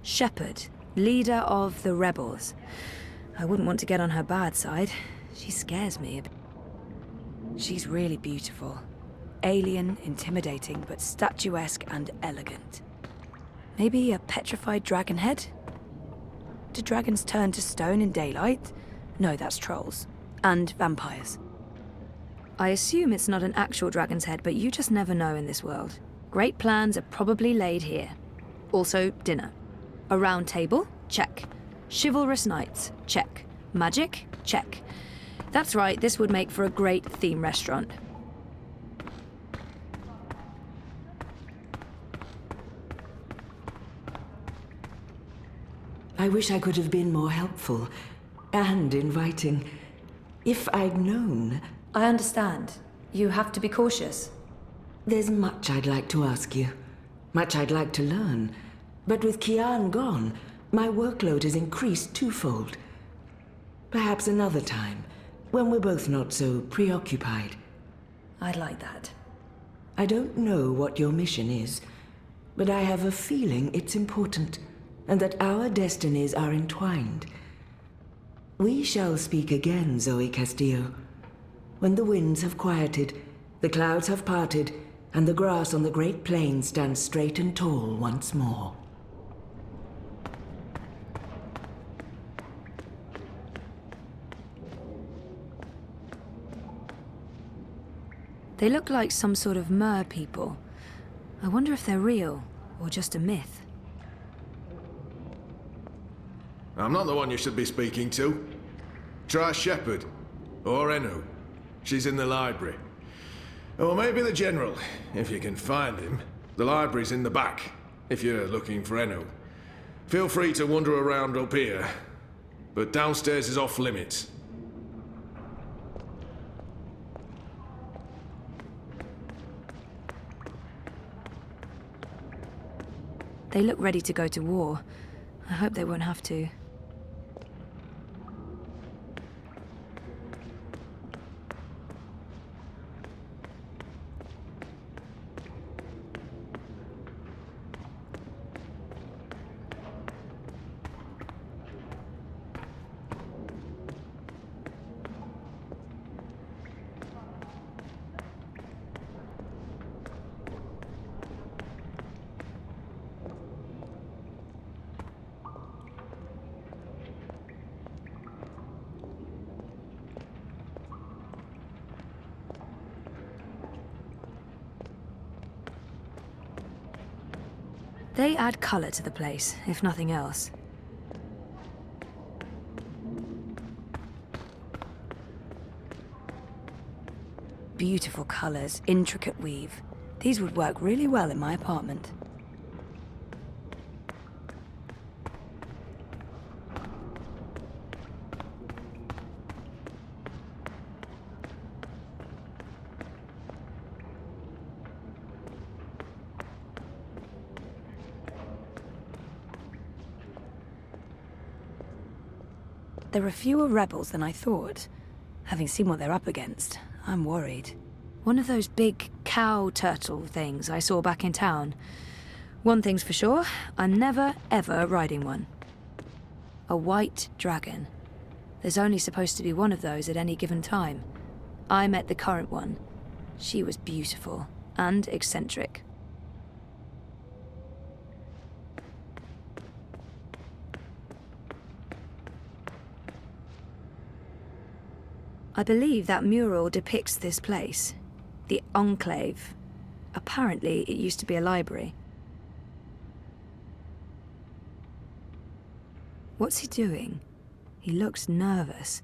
Shepherd, leader of the rebels. I wouldn't want to get on her bad side. She scares me a bit. She's really beautiful. Alien, intimidating, but statuesque and elegant. Maybe a petrified dragon head? Do dragons turn to stone in daylight? No, that's trolls. And vampires. I assume it's not an actual dragon's head, but you just never know in this world. Great plans are probably laid here. Also, dinner. A round table? Check. Chivalrous knights? Check. Magic? Check. That's right, this would make for a great theme restaurant. I wish I could have been more helpful and inviting. If I'd known. I understand. You have to be cautious. There's much I'd like to ask you. Much I'd like to learn. But with Kian gone, my workload has increased twofold. Perhaps another time, when we're both not so preoccupied. I'd like that. I don't know what your mission is, but I have a feeling it's important, and that our destinies are entwined. We shall speak again, Zoe Castillo. When the winds have quieted, the clouds have parted, and the grass on the Great Plain stands straight and tall once more. They look like some sort of mer people. I wonder if they're real, or just a myth. I'm not the one you should be speaking to. Try Shepherd. Or Enu. She's in the library. Or maybe the General, if you can find him. The library's in the back, if you're looking for Enu. Feel free to wander around up here, but downstairs is off limits. They look ready to go to war. I hope they won't have to. They add color to the place, if nothing else. Beautiful colors, intricate weave. These would work really well in my apartment. There are fewer rebels than I thought. Having seen what they're up against, I'm worried. One of those big cow turtle things I saw back in town. One thing's for sure, I'm never, ever riding one. A white dragon. There's only supposed to be one of those at any given time. I met the current one. She was beautiful and eccentric. I believe that mural depicts this place, the Enclave. Apparently, it used to be a library. What's he doing? He looks nervous.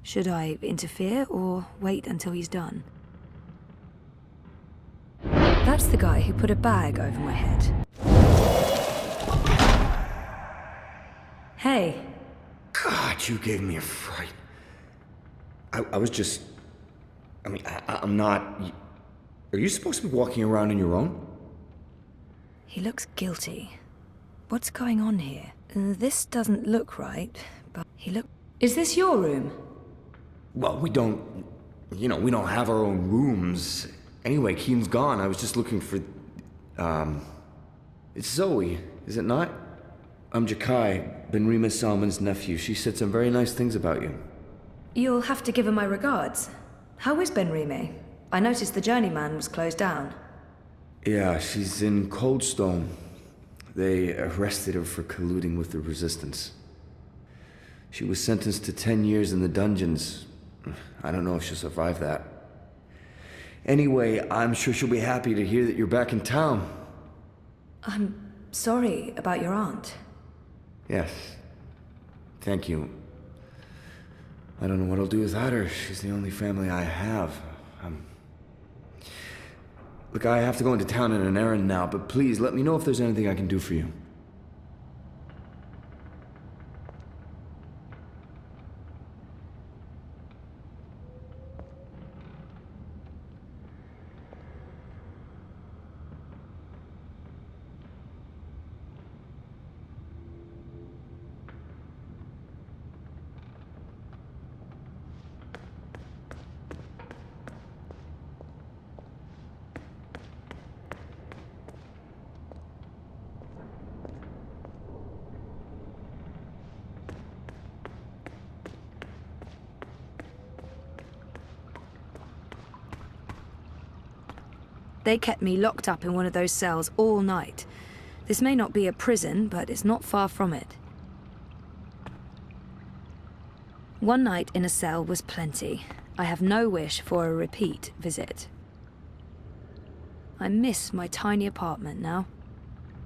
Should I interfere or wait until he's done? That's the guy who put a bag over my head. Hey. God, you gave me a fright. I was just... I'm not... Are you supposed to be walking around on your own? He looks guilty. What's going on here? This doesn't look right, but he look... Is this your room? Well, we don't... we don't have our own rooms. Anyway, Keen's gone. I was just looking for... It's Zoe, is it not? I'm Jakai, Benrima Salman's nephew. She said some very nice things about you. You'll have to give her my regards. How is Benrime? I noticed the journeyman was closed down. Yeah, she's in Coldstone. They arrested her for colluding with the Resistance. She was sentenced to 10 years in the dungeons. I don't know if she'll survive that. Anyway, I'm sure she'll be happy to hear that you're back in town. I'm sorry about your aunt. Yes. Thank you. I don't know what I'll do without her. She's the only family I have. Look, I have to go into town on an errand now, but please let me know if there's anything I can do for you. They kept me locked up in one of those cells all night. This may not be a prison, but it's not far from it. One night in a cell was plenty. I have no wish for a repeat visit. I miss my tiny apartment now.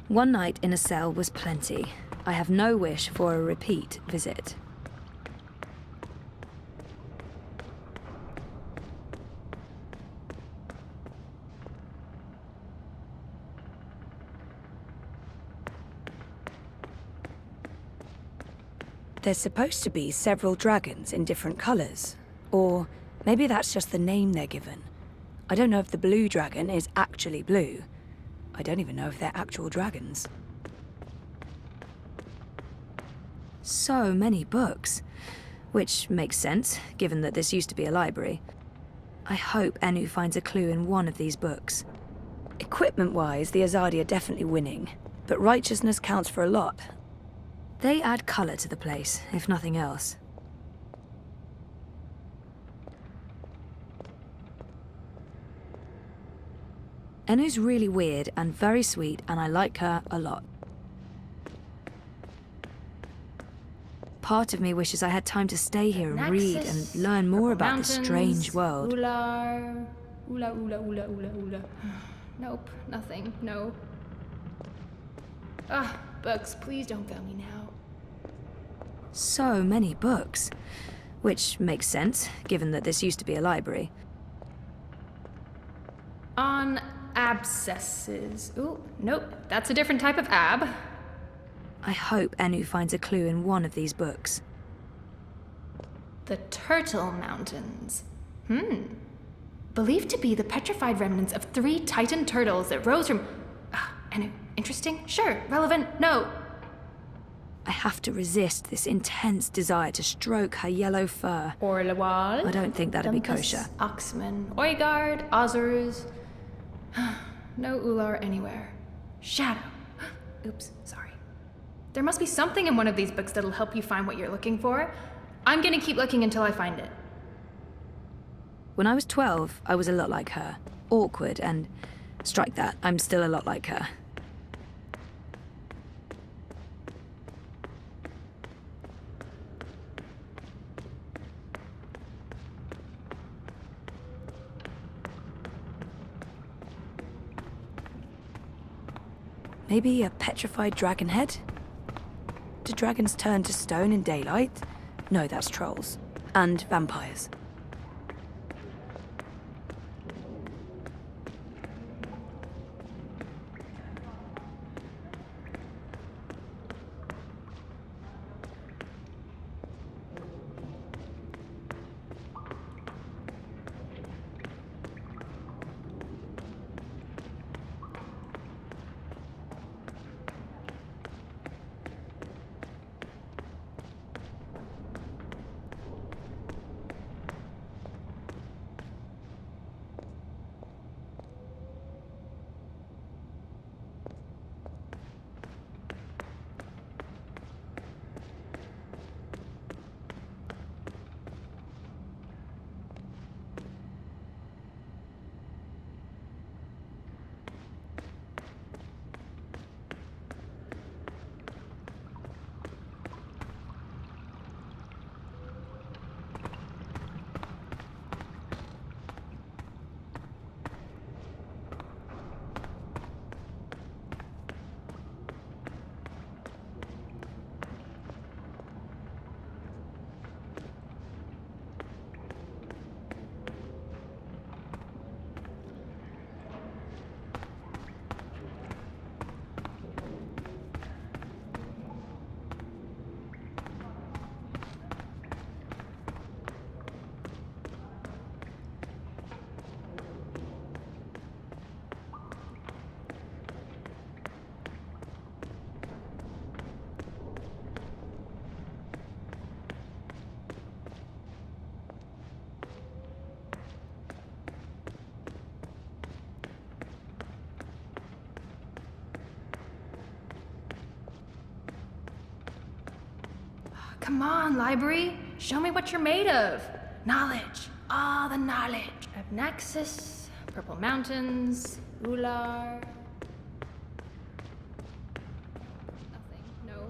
One night in a cell was plenty. I have no wish for a repeat visit. There's supposed to be several dragons in different colors. Or maybe that's just the name they're given. I don't know if the blue dragon is actually blue. I don't even know if they're actual dragons. So many books. Which makes sense, given that this used to be a library. I hope Enu finds a clue in one of these books. Equipment-wise, the Azadi are definitely winning. But righteousness counts for a lot. They add color to the place, if nothing else. Enu's really weird and very sweet, and I like her a lot. Part of me wishes I had time to stay here and read and learn more about this strange world. Ular. Ula. Nope, nothing, no. Books, please don't fail me now. So many books. Which makes sense, given that this used to be a library. On abscesses. Ooh, nope, that's a different type of ab. I hope Enu finds a clue in one of these books. The Turtle Mountains. Believed to be the petrified remnants of 3 titan turtles that rose from... Enu, interesting? Sure. Relevant? No. I have to resist this intense desire to stroke her yellow fur. Orlawal. I don't think that'd be kosher. Oxman. Oigard. Ozers. No Ular anywhere. Shadow. Oops, sorry. There must be something in one of these books that'll help you find what you're looking for. I'm gonna keep looking until I find it. When I was 12, I was a lot like her. Awkward and... strike that, I'm still a lot like her. Maybe a petrified dragon head? Do dragons turn to stone in daylight? No, that's trolls. And vampires. Come on, library. Show me what you're made of. Knowledge. All the knowledge. Abnaxis, Purple Mountains, Ular. Nothing. No.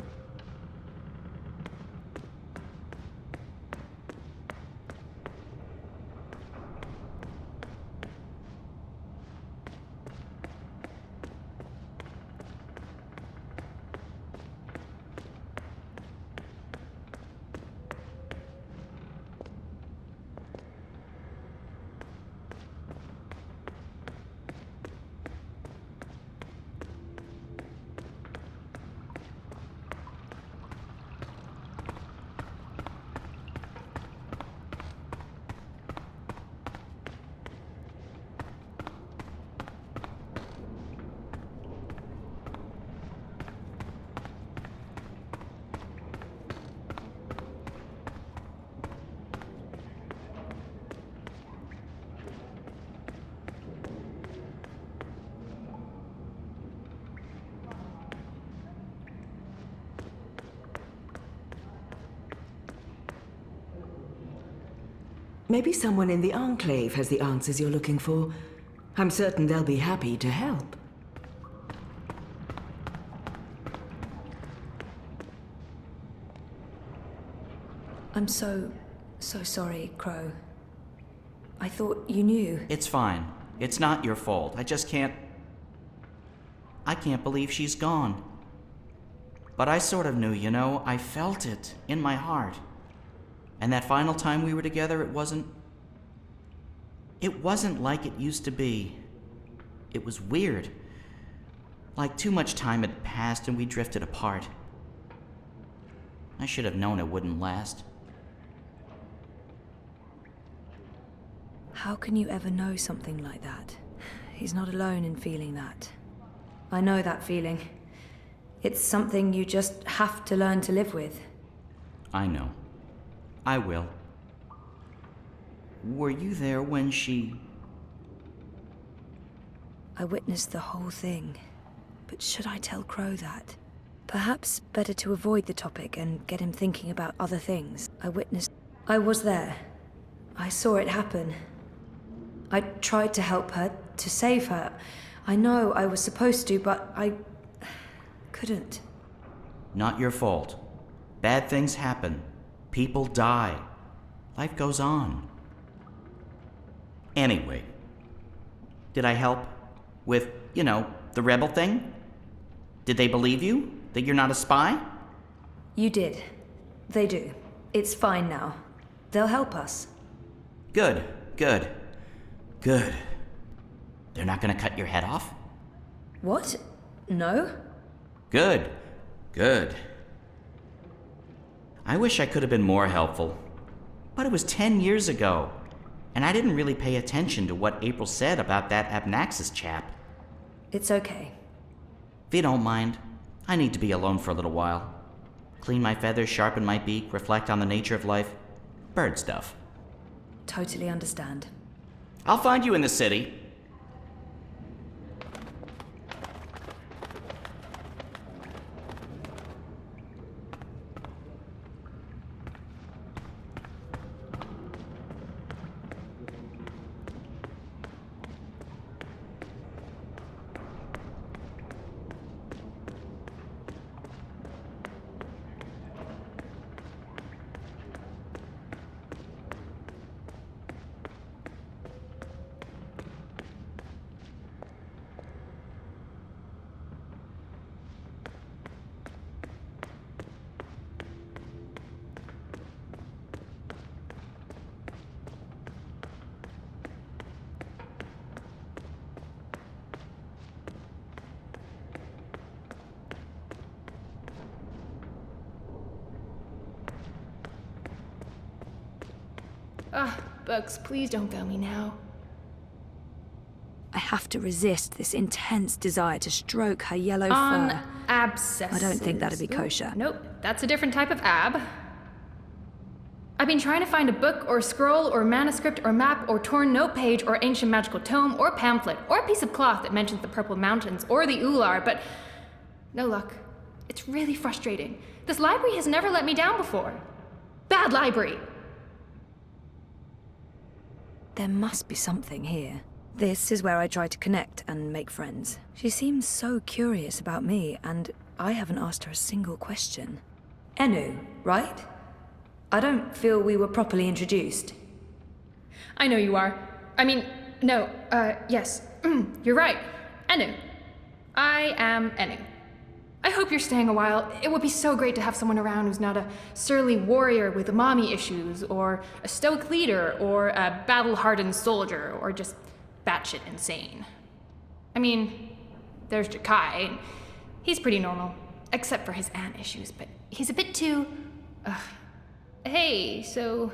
Maybe someone in the Enclave has the answers you're looking for. I'm certain they'll be happy to help. I'm so sorry, Crow. I thought you knew. It's fine. It's not your fault. I can't believe she's gone. But I sort of knew, you know. I felt it in my heart. And that final time we were together, it wasn't like it used to be. It was weird. Like too much time had passed and we drifted apart. I should have known it wouldn't last. How can you ever know something like that? He's not alone in feeling that. I know that feeling. It's something you just have to learn to live with. I know. I will. Were you there when she... I witnessed the whole thing. But should I tell Crow that? Perhaps better to avoid the topic and get him thinking about other things. I was there. I saw it happen. I tried to help her, to save her. I know I was supposed to, but I couldn't. Not your fault. Bad things happen. People die. Life goes on. Anyway, did I help with, the rebel thing? Did they believe you? That you're not a spy? You did. They do. It's fine now. They'll help us. Good. They're not gonna cut your head off? What? No? Good. I wish I could have been more helpful. But it was 10 years ago, and I didn't really pay attention to what April said about that Abnaxis chap. It's okay. If you don't mind, I need to be alone for a little while. Clean my feathers, sharpen my beak, reflect on the nature of life. Bird stuff. Totally understand. I'll find you in the city. Bugs, please don't go me now. I have to resist this intense desire to stroke her yellow On fur. abscesses. I don't think that'd be kosher. Nope, that's a different type of ab. I've been trying to find a book or scroll or manuscript or map or torn note page or ancient magical tome or pamphlet or piece of cloth that mentions the Purple Mountains or the Ular, but no luck. It's really frustrating. This library has never let me down before. Bad library! There must be something here. This is where I try to connect and make friends. She seems so curious about me, and I haven't asked her a single question. Enu, right? I don't feel we were properly introduced. I know you are. Yes. You're right. Enu. I am Enu. I hope you're staying a while. It would be so great to have someone around who's not a surly warrior with mommy issues, or a stoic leader, or a battle-hardened soldier, or just batshit insane. I mean, there's Jakai. He's pretty normal, except for his aunt issues, but he's a bit too... Hey, so,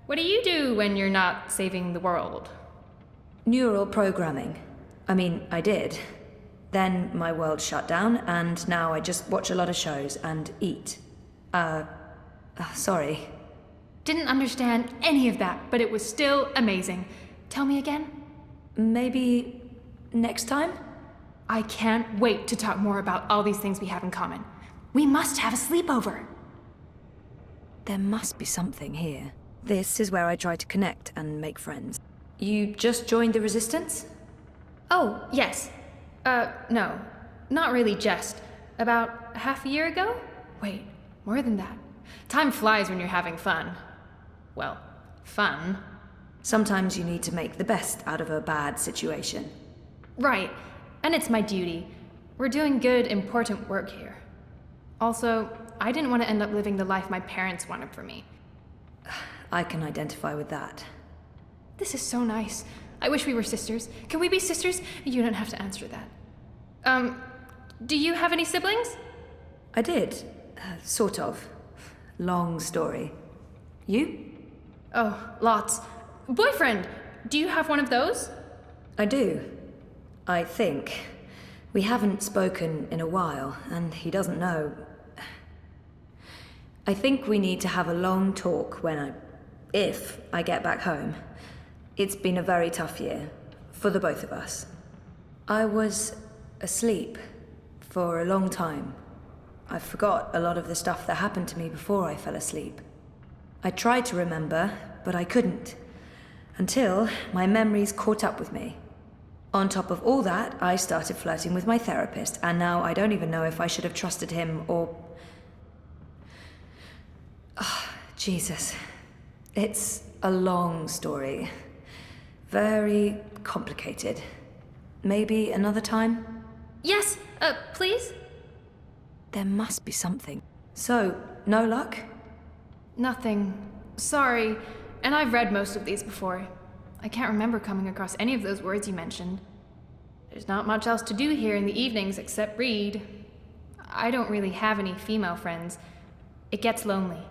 what do you do when you're not saving the world? Neural programming. I did. Then my world shut down, and now I just watch a lot of shows and eat. Sorry. Didn't understand any of that, but it was still amazing. Tell me again? Maybe next time? I can't wait to talk more about all these things we have in common. We must have a sleepover. There must be something here. This is where I try to connect and make friends. You just joined the Resistance? Oh, yes. No. Not really just. About half a year ago? Wait, more than that. Time flies when you're having fun. Well, fun. Sometimes you need to make the best out of a bad situation. Right. And it's my duty. We're doing good, important work here. Also, I didn't want to end up living the life my parents wanted for me. I can identify with that. This is so nice. I wish we were sisters. Can we be sisters? You don't have to answer that. Do you have any siblings? I did. Sort of. Long story. You? Oh, lots. Boyfriend! Do you have one of those? I do. I think. We haven't spoken in a while, and he doesn't know. I think we need to have a long talk if I get back home. It's been a very tough year, for the both of us. I was asleep for a long time. I forgot a lot of the stuff that happened to me before I fell asleep. I tried to remember, but I couldn't. Until my memories caught up with me. On top of all that, I started flirting with my therapist, and now I don't even know if I should have trusted him or... Jesus. It's a long story. Very complicated. Maybe another time? Yes, please? There must be something. So, no luck? Nothing. Sorry. And I've read most of these before. I can't remember coming across any of those words you mentioned. There's not much else to do here in the evenings except read. I don't really have any female friends. It gets lonely.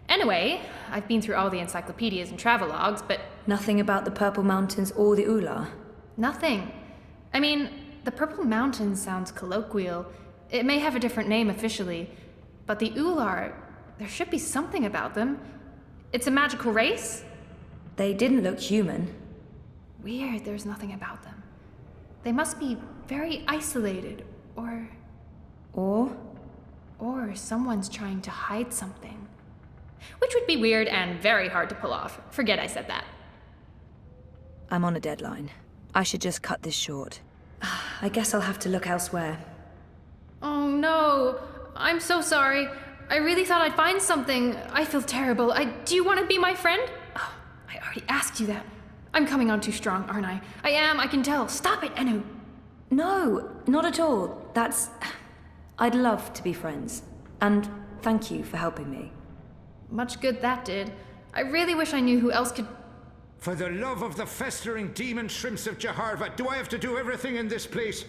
Anyway, I've been through all the encyclopedias and travelogues, but... Nothing about the Purple Mountains or the Ular? Nothing. The Purple Mountains sounds colloquial. It may have a different name officially, but the Ular, there should be something about them. It's a magical race? They didn't look human. Weird, there's nothing about them. They must be very isolated, or someone's trying to hide something. Which would be weird and very hard to pull off. Forget I said that. I'm on a deadline. I should just cut this short. I guess I'll have to look elsewhere. Oh no, I'm so sorry. I really thought I'd find something. I feel terrible. Do you want to be my friend? Oh, I already asked you that. I'm coming on too strong, aren't I? I am, I can tell. Stop it, Enu. No, not at all. I'd love to be friends. And thank you for helping me. Much good that did. I really wish I knew who else could... For the love of the festering demon shrimps of Jaharva, do I have to do everything in this place?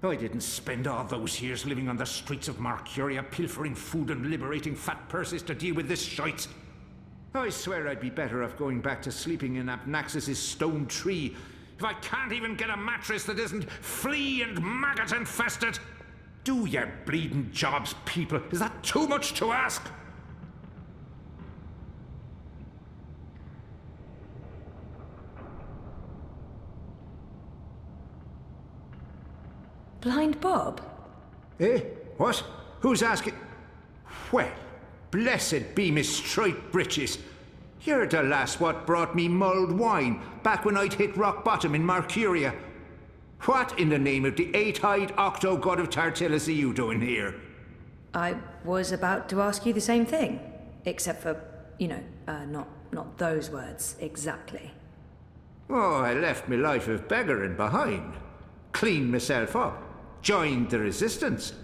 I didn't spend all those years living on the streets of Marcuria, pilfering food and liberating fat purses to deal with this shite. I swear I'd be better off going back to sleeping in Abnaxus's stone tree if I can't even get a mattress that isn't flea and maggot infested. Do your bleeding jobs, people. Is that too much to ask? Blind Bob? Eh? What? Who's asking? Well, blessed be me striped breeches. You're the lass what brought me mulled wine back when I'd hit rock bottom in Marcuria. What in the name of the eight-eyed octo-god of Tartellus are you doing here? I was about to ask you the same thing, except for, not those words exactly. Oh, I left me life of beggaring behind. Cleaned myself up. Joined the resistance.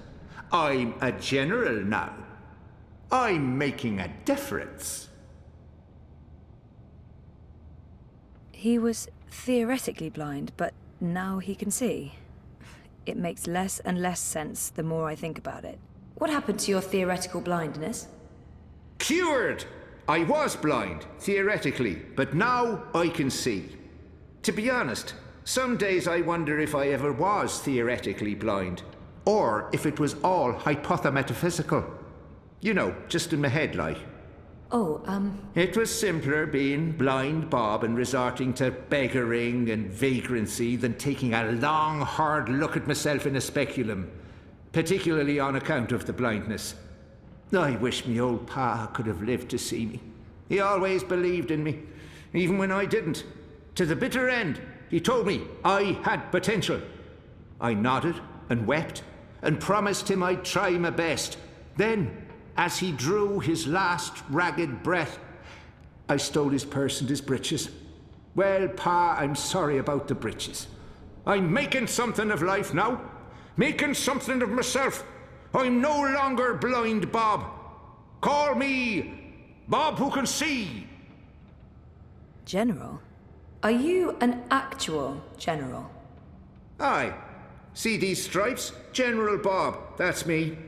I'm a general now. I'm making a difference. He was theoretically blind, but now he can see. It makes less and less sense the more I think about it. What happened to your theoretical blindness? Cured! I was blind, theoretically, but now I can see. To be honest, some days I wonder if I ever was theoretically blind, or if it was all hypothemetaphysical. You know, just in my head, like. It was simpler being blind Bob and resorting to beggaring and vagrancy than taking a long, hard look at myself in a speculum, particularly on account of the blindness. I wish me old pa could have lived to see me. He always believed in me, even when I didn't. To the bitter end, he told me I had potential. I nodded and wept and promised him I'd try my best. Then, as he drew his last ragged breath, I stole his purse and his breeches. Well, pa, I'm sorry about the breeches. I'm making something of life now. Making something of myself. I'm no longer blind Bob. Call me Bob who can see. General? Are you an actual general? Aye. See these stripes? General Bob, that's me.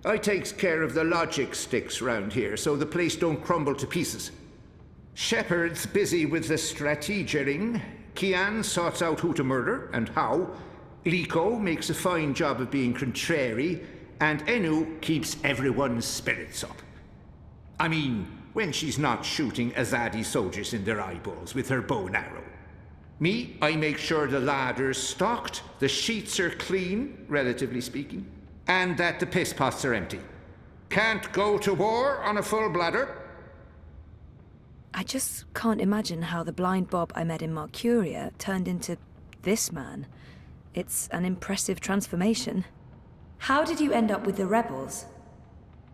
I takes care of the logic sticks round here so the place don't crumble to pieces. Shepard's busy with the strategering. Kian sorts out who to murder and how. Liko makes a fine job of being contrary, and Enu keeps everyone's spirits up. I mean, when she's not shooting Azadi soldiers in their eyeballs with her bow and arrow. Me, I make sure the larder's stocked, the sheets are clean, relatively speaking, and that the piss pots are empty. Can't go to war on a full bladder. I just can't imagine how the blind Bob I met in Marcuria turned into this man. It's an impressive transformation. How did you end up with the rebels?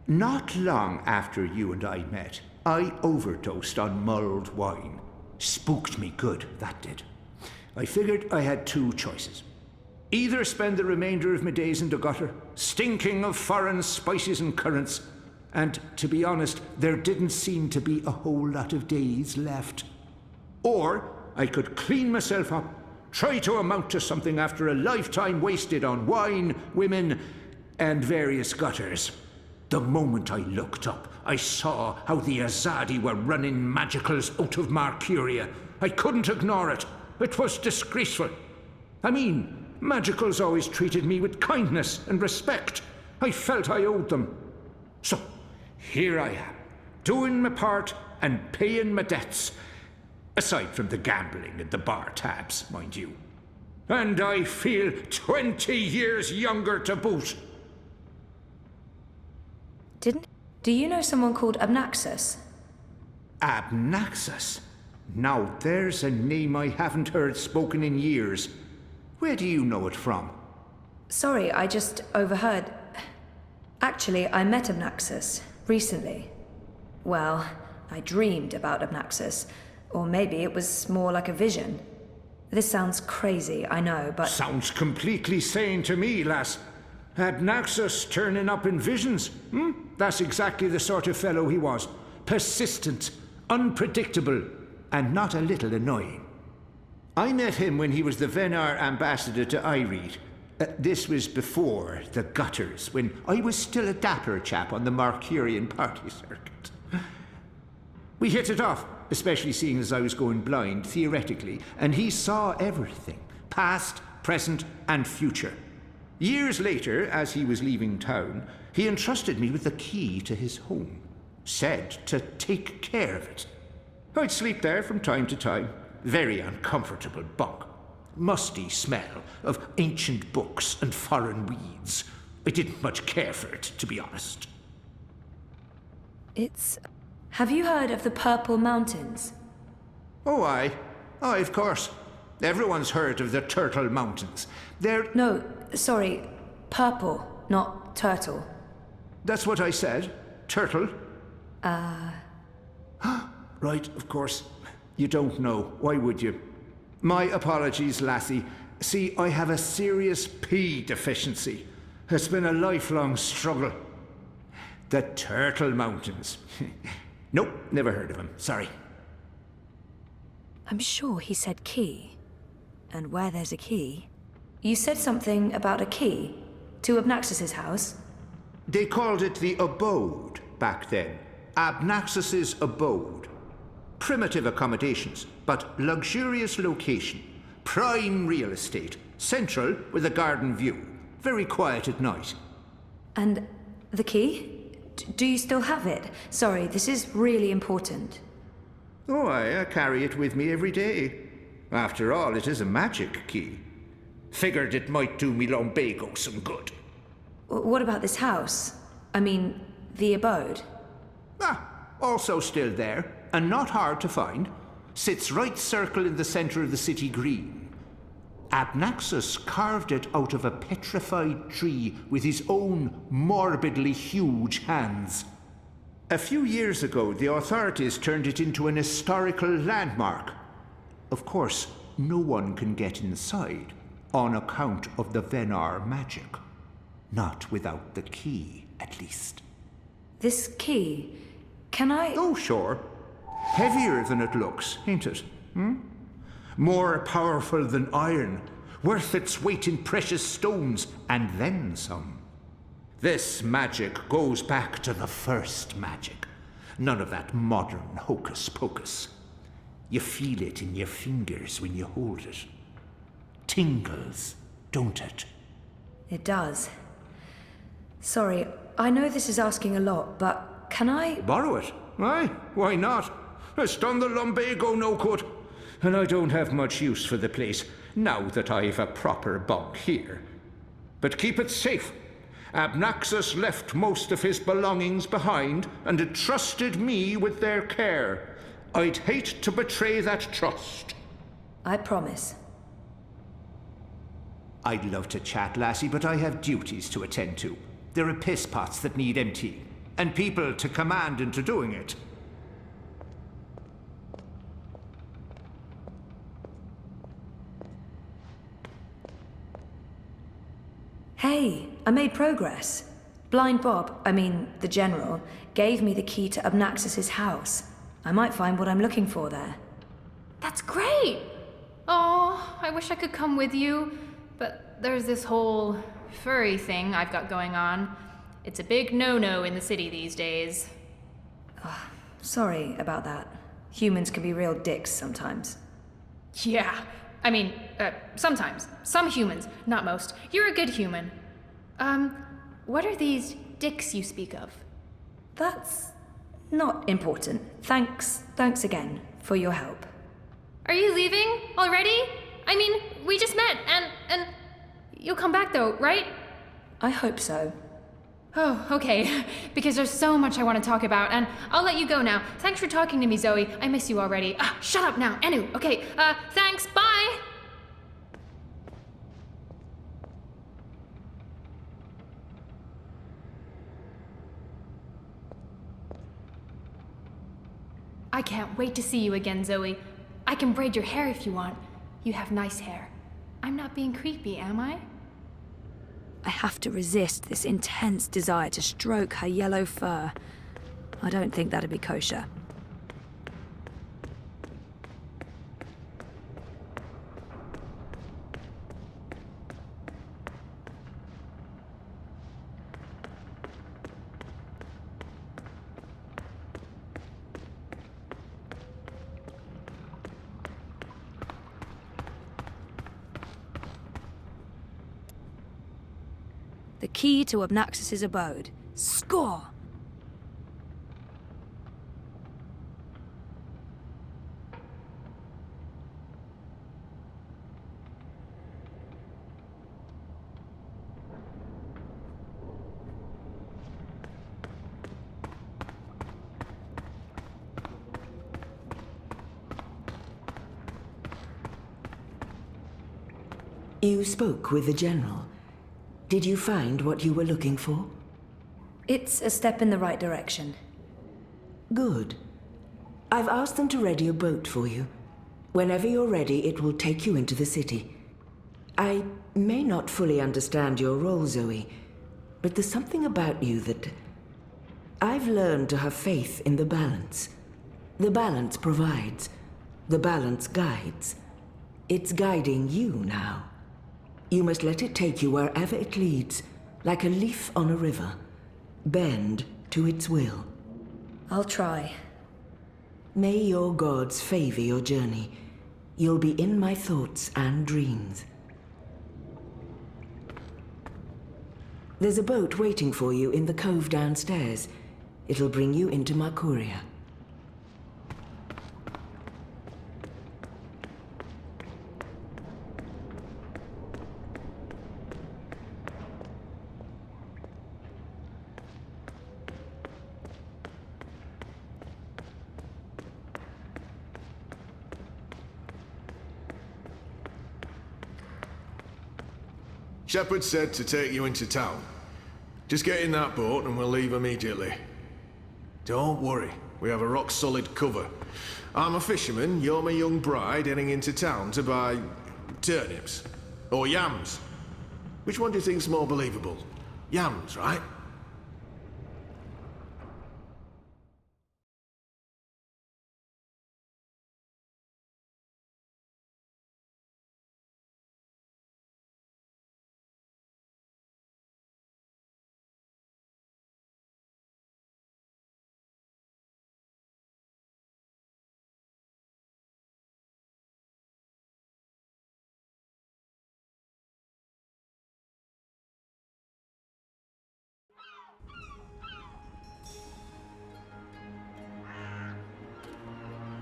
Not long after you and I met, I overdosed on mulled wine. Spooked me good, that did. I figured I had two choices. Either spend the remainder of my days in the gutter, stinking of foreign spices and currants, and to be honest, there didn't seem to be a whole lot of days left. Or I could clean myself up, try to amount to something after a lifetime wasted on wine, women, and various gutters. The moment I looked up, I saw how the Azadi were running magicals out of Marcuria. I couldn't ignore it. It was disgraceful. I mean, magicals always treated me with kindness and respect. I felt I owed them. So, here I am, doing my part and paying my debts. Aside from the gambling and the bar tabs, mind you. And I feel 20 years younger to boot. Do you know someone called Abnaxus? Abnaxus? Now there's a name I haven't heard spoken in years. Where do you know it from? Sorry, I just overheard. Actually, I met Abnaxus recently. Well, I dreamed about Abnaxus. Or maybe it was more like a vision. This sounds crazy, I know, but... Sounds completely sane to me, lass. Abnaxus turning up in visions? That's exactly the sort of fellow he was. Persistent, unpredictable, and not a little annoying. I met him when he was the Venar ambassador to Ireed. This was before the gutters, when I was still a dapper chap on the Marcurian party circuit. We hit it off, especially seeing as I was going blind, theoretically, and he saw everything, past, present, and future. Years later, as he was leaving town, he entrusted me with the key to his home, said to take care of it. I'd sleep there from time to time. Very uncomfortable bunk. Musty smell of ancient books and foreign weeds. I didn't much care for it, to be honest. It's... Have you heard of the Purple Mountains? Oh, aye. Aye, of course. Everyone's heard of the Turtle Mountains. They're... No, sorry. Purple, not turtle. That's what I said. Turtle. Right, of course. You don't know. Why would you? My apologies, lassie. See, I have a serious P deficiency. It's been a lifelong struggle. The Turtle Mountains. Nope, never heard of them. Sorry. I'm sure he said key. And where there's a key... You said something about a key to Abnaxus's house? They called it the Abode back then. Abnaxus's Abode. Primitive accommodations, but luxurious location. Prime real estate. Central with a garden view. Very quiet at night. And the key? Do you still have it? Sorry, this is really important. Oh, I carry it with me every day. After all, it is a magic key. Figured it might do me lumbago some good. What about this house? I mean, the abode? Also still there, and not hard to find. Sits right circle in the center of the city green. Abnaxus carved it out of a petrified tree with his own morbidly huge hands. A few years ago, the authorities turned it into an historical landmark. Of course, no one can get inside, on account of the Venar magic. Not without the key, at least. This key... Can I... Oh, sure. Heavier than it looks, ain't it? More powerful than iron, worth its weight in precious stones, and then some. This magic goes back to the first magic. None of that modern hocus-pocus. You feel it in your fingers when you hold it. Tingles, don't it? It does. Sorry, I know this is asking a lot, but can I... Borrow it? Aye, why not? It's done the lumbago no good. And I don't have much use for the place, now that I've a proper bunk here. But keep it safe. Abnaxus left most of his belongings behind and entrusted me with their care. I'd hate to betray that trust. I promise. I'd love to chat, lassie, but I have duties to attend to. There are piss pots that need emptying, and people to command into doing it. Hey, I made progress. Blind Bob, the General, gave me the key to Abnaxus's house. I might find what I'm looking for there. That's great! Oh, I wish I could come with you, but there's this whole furry thing I've got going on. It's a big no-no in the city these days. Sorry about that. Humans can be real dicks sometimes. Yeah, sometimes. Some humans, not most. You're a good human. What are these dicks you speak of? That's not important. Thanks again for your help. Are you leaving already? We just met, and you'll come back though, right? I hope so. Oh, okay. Because there's so much I want to talk about, and I'll let you go now. Thanks for talking to me, Zoe. I miss you already. Shut up now, Anu. Okay, thanks, bye! I can't wait to see you again, Zoe. I can braid your hair if you want. You have nice hair. I'm not being creepy, am I? I have to resist this intense desire to stroke her yellow fur. I don't think that'd be kosher. The key to Abnaxus's abode. Score! You spoke with the General. Did you find what you were looking for? It's a step in the right direction. Good. I've asked them to ready a boat for you. Whenever you're ready, it will take you into the city. I may not fully understand your role, Zoe, but there's something about you that... I've learned to have faith in the balance. The balance provides. The balance guides. It's guiding you now. You must let it take you wherever it leads, like a leaf on a river. Bend to its will. I'll try. May your gods favor your journey. You'll be in my thoughts and dreams. There's a boat waiting for you in the cove downstairs. It'll bring you into Marcuria. Shepard said to take you into town. Just get in that boat and we'll leave immediately. Don't worry, we have a rock-solid cover. I'm a fisherman, you're my young bride heading into town to buy... turnips. Or yams. Which one do you think's more believable? Yams, right?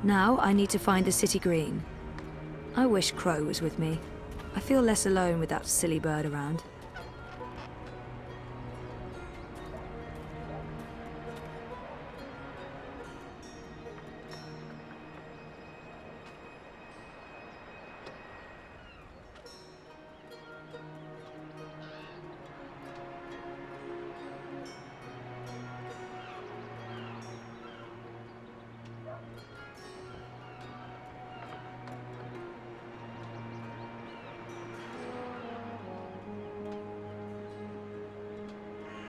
Now I need to find the city green. I wish Crow was with me. I feel less alone with that silly bird around.